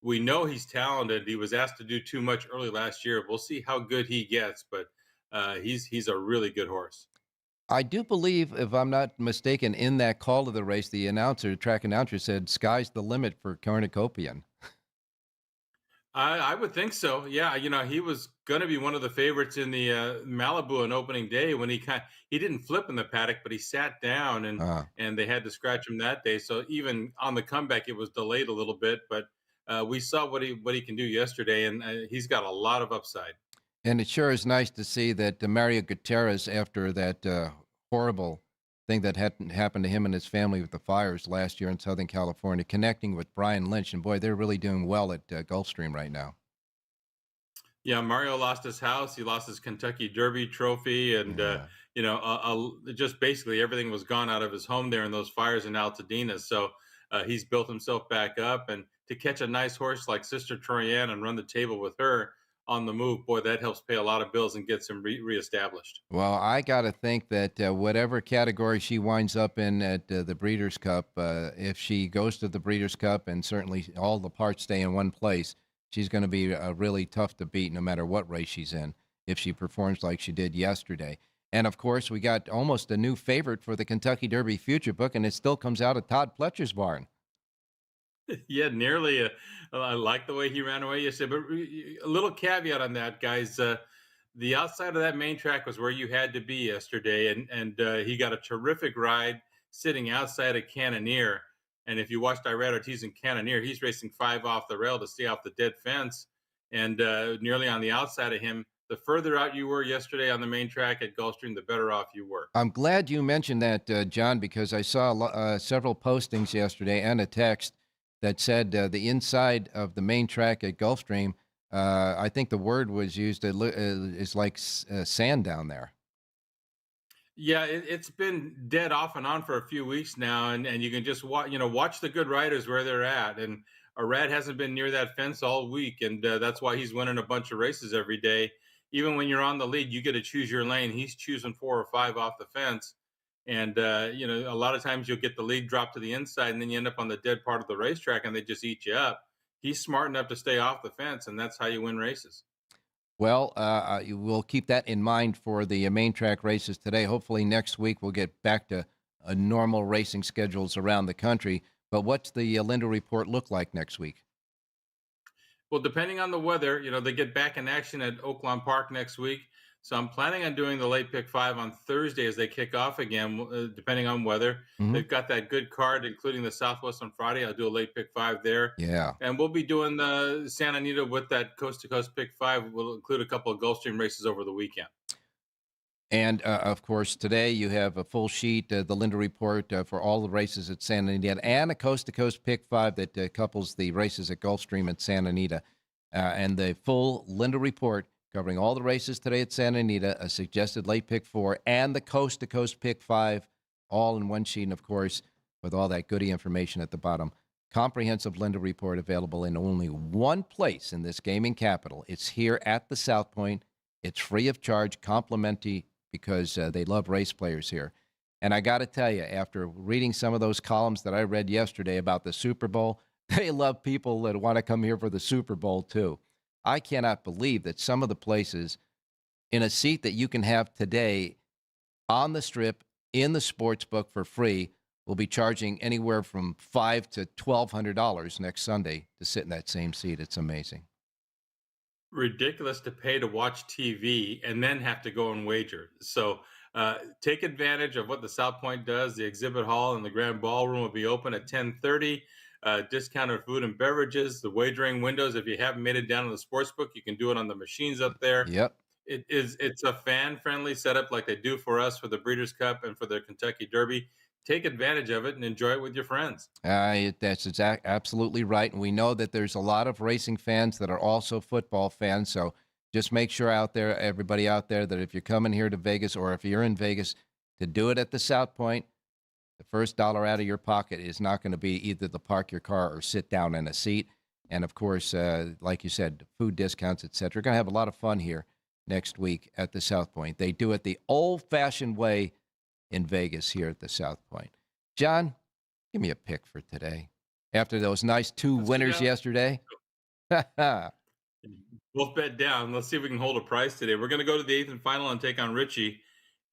we know he's talented. He was asked to do too much early last year. We'll see how good he gets, but he's a really good horse. I do believe, if I'm not mistaken, in that call of the race, the track announcer said, "Sky's the limit for Cornucopian." I would think so. Yeah, he was going to be one of the favorites in the Malibu on opening day when he didn't flip in the paddock, but he sat down and they had to scratch him that day. So even on the comeback, it was delayed a little bit, but we saw what he can do yesterday, and he's got a lot of upside. And it sure is nice to see that Mario Gutierrez, after that horrible thing that happened to him and his family with the fires last year in Southern California, connecting with Brian Lynch. And boy, they're really doing well at Gulfstream right now. Yeah, Mario lost his house. He lost his Kentucky Derby trophy. And, just basically everything was gone out of his home there in those fires in Altadena. So he's built himself back up. And to catch a nice horse like Sister Troyan and run the table with her on the move, boy, that helps pay a lot of bills and gets him reestablished. Well, I got to think that whatever category she winds up in at the Breeders' Cup, if she goes to the Breeders' Cup and certainly all the parts stay in one place, she's going to be really tough to beat no matter what race she's in if she performs like she did yesterday. And, of course, we got almost a new favorite for the Kentucky Derby Future Book, and it still comes out of Todd Pletcher's barn. Yeah, nearly. I like the way he ran away yesterday. But a little caveat on that, guys. The outside of that main track was where you had to be yesterday, and he got a terrific ride sitting outside of Cannoneer. And if you watched Irad Ortiz in Cannoneer, he's racing 5 off the rail to stay off the dead fence, and nearly on the outside of him. The further out you were yesterday on the main track at Gulfstream, the better off you were. I'm glad you mentioned that, John, because I saw several postings yesterday and a text that said the inside of the main track at Gulfstream, I think the word was used, is like sand down there. Yeah, it's been dead off and on for a few weeks now, and you can just watch the good riders where they're at. And Arad hasn't been near that fence all week, and that's why he's winning a bunch of races every day. Even when you're on the lead, you get to choose your lane. He's choosing 4 or 5 off the fence. And, a lot of times you'll get the lead drop to the inside and then you end up on the dead part of the racetrack and they just eat you up. He's smart enough to stay off the fence, and that's how you win races. Well, we'll keep that in mind for the main track races today. Hopefully next week we'll get back to normal racing schedules around the country. But what's the Lindo report look like next week? Well, depending on the weather, they get back in action at Oaklawn Park next week. So I'm planning on doing the late pick 5 on Thursday as they kick off again, depending on weather. Mm-hmm. They've got that good card, including the Southwest on Friday. I'll do a late pick 5 there. Yeah. And we'll be doing the Santa Anita with that coast-to-coast pick 5. We'll include a couple of Gulfstream races over the weekend. And, of course, today you have a full sheet, the Lindo report for all the races at Santa Anita, and a coast-to-coast pick 5 that couples the races at Gulfstream at Santa Anita. And the full Lindo report covering all the races today at Santa Anita, a suggested late pick 4, and the coast-to-coast pick 5, all in one sheet, and, of course, with all that goody information at the bottom. Comprehensive Lindo report available in only one place in this gaming capital. It's here at the South Point. It's free of charge, complimentary, because they love race players here. And I got to tell you, after reading some of those columns that I read yesterday about the Super Bowl, they love people that want to come here for the Super Bowl, too. I cannot believe that some of the places in a seat that you can have today on the Strip in the sports book for free will be charging anywhere from $500 to $1,200 next Sunday to sit in that same seat. It's amazing. Ridiculous to pay to watch TV and then have to go and wager. So take advantage of what the South Point does. The exhibit hall and the grand ballroom will be open at 10:30. Discounted food and beverages, the wagering windows. If you haven't made it down to the sports book, you can do it on the machines up there. Yep. It's a fan-friendly setup like they do for us for the Breeders' Cup and for the Kentucky Derby. Take advantage of it and enjoy it with your friends. That's absolutely right. And we know that there's a lot of racing fans that are also football fans. So just make sure out there, everybody out there, that if you're coming here to Vegas or if you're in Vegas, to do it at the South Point, the first dollar out of your pocket is not going to be either to park your car or sit down in a seat. And, of course, like you said, food discounts, et cetera. We're going to have a lot of fun here next week at the South Point. They do it the old-fashioned way in Vegas here at the South Point. John, give me a pick for today. After those nice two winners yesterday. Both bet down. Let's see if we can hold a price today. We're going to go to the 8th and final and take on Richie.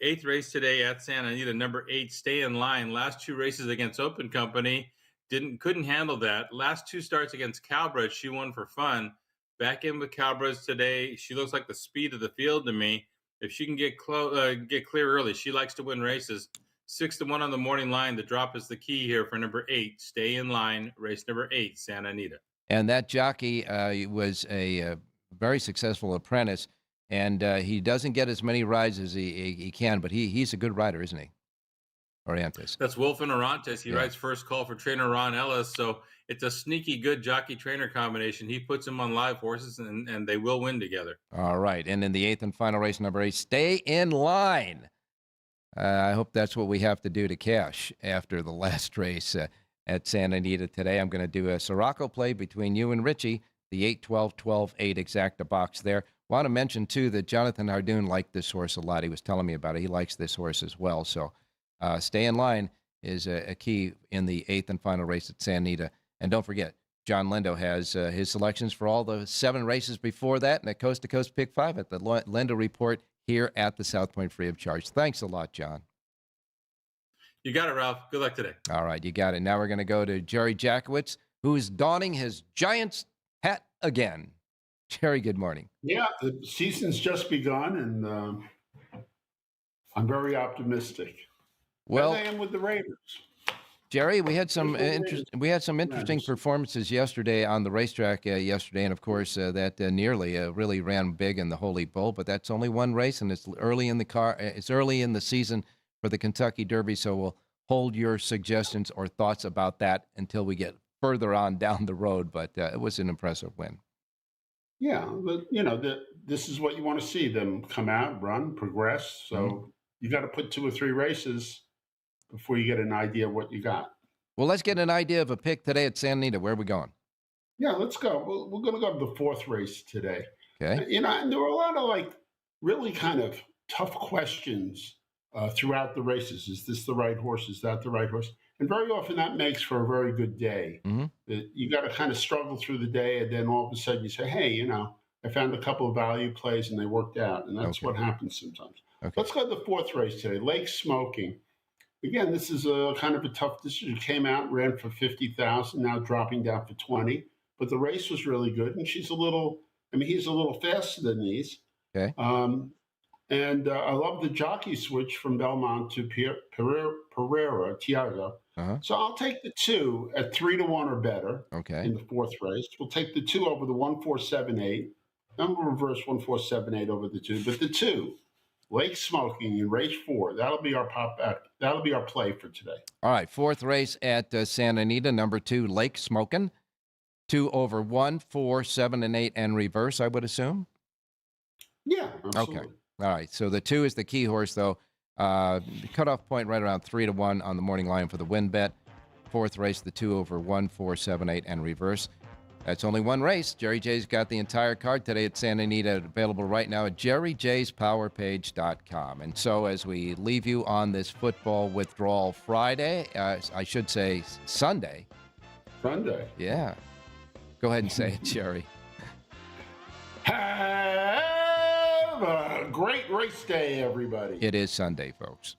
8th race today at Santa Anita, number 8, Stay in Line. Last 2 races against Open Company, couldn't handle that. Last 2 starts against Cowbridge, she won for fun. Back in with Cowbridge today. She looks like the speed of the field to me. If she can get clear early, she likes to win races. 6-1 on the morning line. The drop is the key here for number 8. Stay in Line, race number 8, Santa Anita. And that jockey was a very successful apprentice, and he doesn't get as many rides as he can, but he's a good rider, isn't he? Orantes. That's Wolfen Orantes. He rides first call for trainer Ron Ellis, so it's a sneaky good jockey-trainer combination. He puts him on live horses, and they will win together. All right, and in the 8th and final race, number 8, Stay in Line. I hope that's what we have to do to cash after the last race at Santa Anita today. I'm going to do a Siraco play between you and Richie, the 8-12-12-8 exacta box there. Want to mention, too, that Jonathan Ardun liked this horse a lot. He was telling me about it. He likes this horse as well. So Stay in Line is a key in the 8th and final race at Santa Anita. And don't forget, John Lindo has his selections for all the 7 races before that and at Coast to Coast Pick 5 at the Lindo Report here at the South Point free of charge. Thanks a lot, John. You got it, Ralph. Good luck today. All right, you got it. Now we're going to go to Jerry Jacowitz, who is donning his Giants hat again. Jerry, good morning. Yeah, the season's just begun, and I'm very optimistic. Well, as I am with the Raiders. Jerry, we had some interesting performances yesterday on the racetrack yesterday, and of course that nearly really ran big in the Holy Bull. But that's only one race, and it's early in the season for the Kentucky Derby. So we'll hold your suggestions or thoughts about that until we get further on down the road. But it was an impressive win. Yeah, but this is what you want to see them come out, run, progress. So you got to put 2 or 3 races before you get an idea of what you got. Well, let's get an idea of a pick today at Santa Anita. Where are we going? Yeah, let's go. We're going to go to the 4th race today. Okay. And there were a lot of really kind of tough questions throughout the races. Is this the right horse? Is that the right horse? And very often that makes for a very good day. You got to kind of struggle through the day, and then all of a sudden you say, hey, I found a couple of value plays and they worked out. And that's what happens sometimes. Okay. Let's go to the 4th race today, Lake Smoking. Again, this is a kind of a tough decision. Came out, ran for 50,000, now dropping down for 20. But the race was really good, and he's a little faster than these. Okay. And I love the jockey switch from Belmont to Pereira, Tiago. So I'll take the 2 at 3-1 or better. Okay. In the 4th race. We'll take the 2 over the 1-4-7-8. Then we'll reverse 1-4-7-8 over the 2. But the 2, Lake Smoking in race 4. That'll be our That'll be our play for today. All right, 4th race at Santa Anita, number 2, Lake Smoking. 2 over 1, 4, 7, and 8, and reverse, I would assume? Yeah, absolutely. Okay. All right, so the 2 is the key horse, though. Cutoff point right around 3-1 on the morning line for the win bet. 4th race, the 2 over 1, 4, 7, 8, and reverse. That's only one race. Jerry J's got the entire card today at Santa Anita, available right now at jerryjspowerpage.com. And so as we leave you on this football withdrawal Friday, I should say Sunday. Sunday. Yeah. Go ahead and say it, Jerry. Have Have a great race day, everybody. It is Sunday, folks.